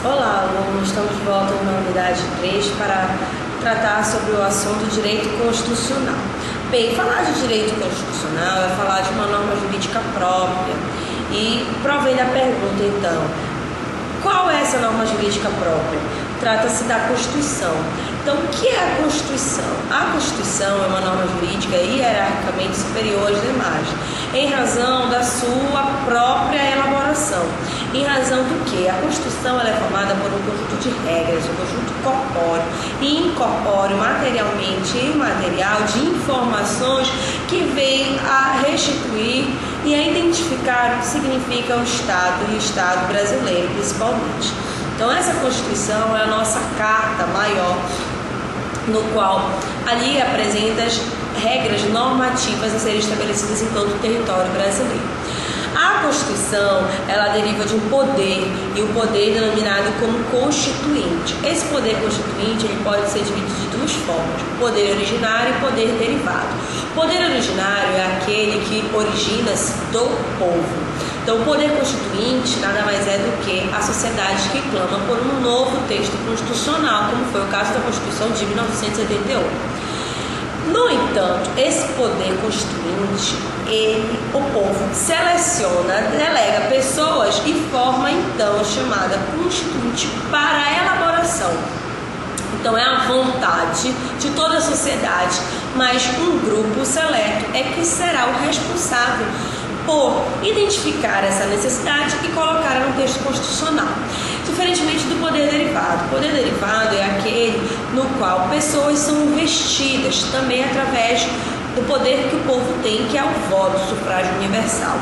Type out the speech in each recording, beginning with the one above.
Olá, alunos, estamos de volta na unidade 3 para tratar sobre o assunto direito constitucional. Bem, falar de direito constitucional é falar de uma norma jurídica própria e provém da pergunta, então, qual é essa norma jurídica própria? Trata-se da Constituição. Então, o que é a Constituição? A Constituição é uma norma jurídica hierarquicamente superior às demais, em razão da sua própria elaboração. Em razão do que? A Constituição ela é formada por um conjunto de regras, um conjunto corpóreo e incorpóreo, materialmente e imaterial, de informações que vêm a restituir e a identificar o que significa o Estado e o Estado brasileiro, principalmente. Então, essa Constituição é a nossa carta maior, no qual ali apresenta as regras normativas a serem estabelecidas em todo o território brasileiro. A Constituição, ela deriva de um poder, e o poder denominado como constituinte. Esse poder constituinte ele pode ser dividido de duas formas: poder originário e poder derivado. O poder originário é aquele que origina-se do povo. Então, o poder constituinte nada mais é do que a sociedade que clama por um novo texto constitucional, como foi o caso da Constituição de 1988. No entanto, esse poder constituinte, o povo seleciona, delega pessoas e forma então a chamada constituinte para a elaboração. Então é a vontade de toda a sociedade, mas um grupo seleto é que será o responsável por identificar essa necessidade e colocar no texto constitucional. Diferentemente do poder derivado. O poder derivado é aquele no qual pessoas são investidas também através do poder que o povo tem, que é o voto, o sufrágio universal,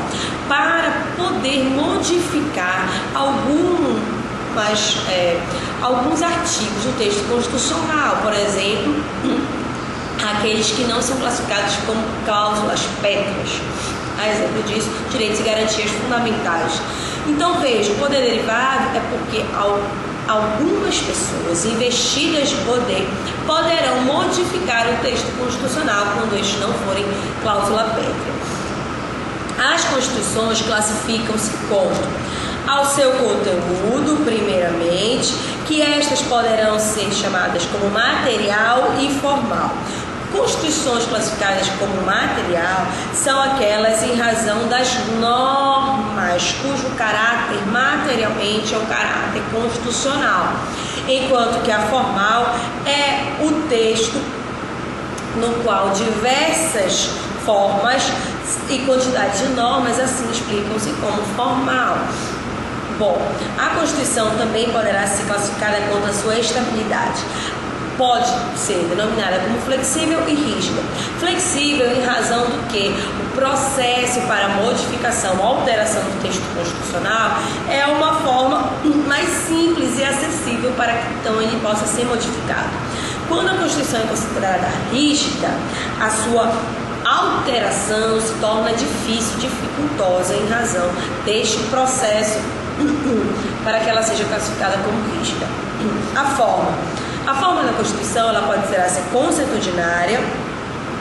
para poder modificar alguns artigos do texto constitucional, por exemplo, aqueles que não são classificados como cláusulas pétreas. A exemplo disso, direitos e garantias fundamentais. Então, veja, o poder derivado é porque algumas pessoas investidas de poder poderão modificar o texto constitucional quando estes não forem cláusula pétrea. As constituições classificam-se quanto ao seu conteúdo, primeiramente, que estas poderão ser chamadas como material e formal. Constituições classificadas como material são aquelas em razão das normas cujo caráter materialmente é o caráter constitucional, enquanto que a formal é o texto no qual diversas formas e quantidade de normas assim explicam-se como formal. Bom, a Constituição também poderá ser classificada quanto à sua estabilidade. Pode ser denominada como flexível e rígida. Flexível em razão do que o processo para modificação ou alteração do texto constitucional é uma forma mais simples e acessível para que então ele possa ser modificado. Quando a Constituição é considerada rígida, a sua alteração se torna difícil, dificultosa em razão deste processo para que ela seja classificada como rígida. A forma da Constituição ela pode ser consuetudinária,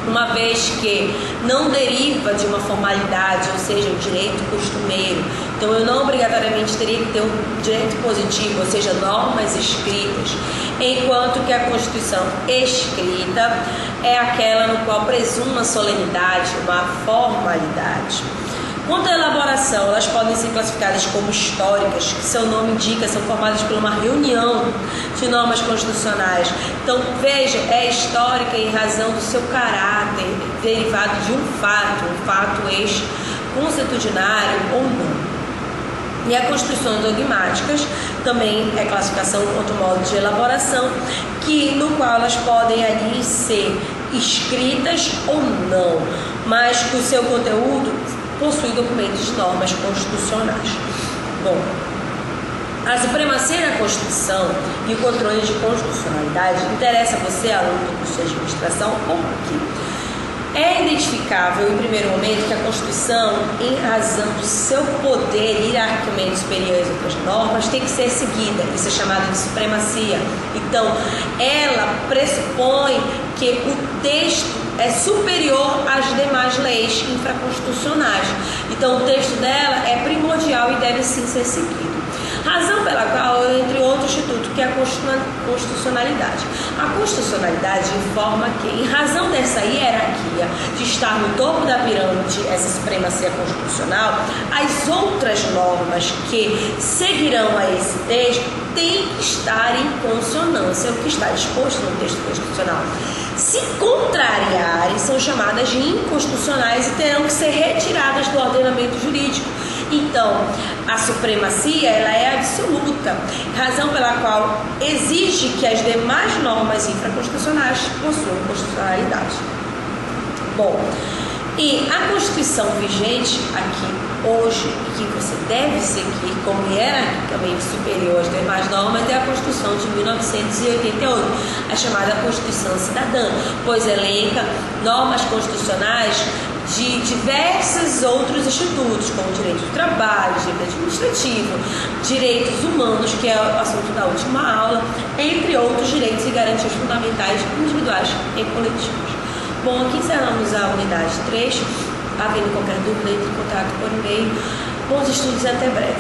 uma vez que não deriva de uma formalidade, ou seja, o direito costumeiro. Então, eu não obrigatoriamente teria que ter um direito positivo, ou seja, normas escritas, enquanto que a Constituição escrita é aquela no qual presume uma solenidade, uma formalidade. Quanto à elaboração, elas podem ser classificadas como históricas, que seu nome indica, são formadas por uma reunião de normas constitucionais. Então, veja, é histórica em razão do seu caráter, derivado de um fato este consuetudinário ou não. E as constituições dogmáticas também é classificação quanto modo de elaboração, no qual elas podem ali ser escritas ou não, mas que o seu conteúdo possui documentos de normas constitucionais. Bom, a supremacia da Constituição e o controle de constitucionalidade interessa a você, aluno do curso de administração, porque é identificável, em primeiro momento, que a Constituição, em razão do seu poder hierarquicamente superior às outras normas, tem que ser seguida. Isso é chamado de supremacia. Então, ela pressupõe que o texto é superior às demais leis infraconstitucionais. Então, o texto dela é primordial e deve sim ser seguido. Razão pela qual, entre outro instituto, que é a constitucionalidade. A constitucionalidade informa que, em razão dessa hierarquia de estar no topo da pirâmide, essa supremacia constitucional, as outras normas que seguirão a esse texto têm que estar em consonância com o que está disposto no texto constitucional. Se contrariarem, são chamadas de inconstitucionais e terão que ser retiradas do ordenamento jurídico. Então, a supremacia ela é absoluta, razão pela qual exige que as demais normas infraconstitucionais possuam constitucionalidade. Bom, e a Constituição vigente aqui hoje, que você deve seguir como hierarquicamente superior às demais normas, é a Constituição de 1988, a chamada Constituição Cidadã, pois elenca normas constitucionais de diversos outros institutos, como direito do trabalho, direito administrativo, direitos humanos, que é o assunto da última aula, entre outros direitos e garantias fundamentais individuais e coletivos. Bom, aqui encerramos a unidade 3. Havendo qualquer dúvida, entre em contato por e-mail. Bons estudos e até breve.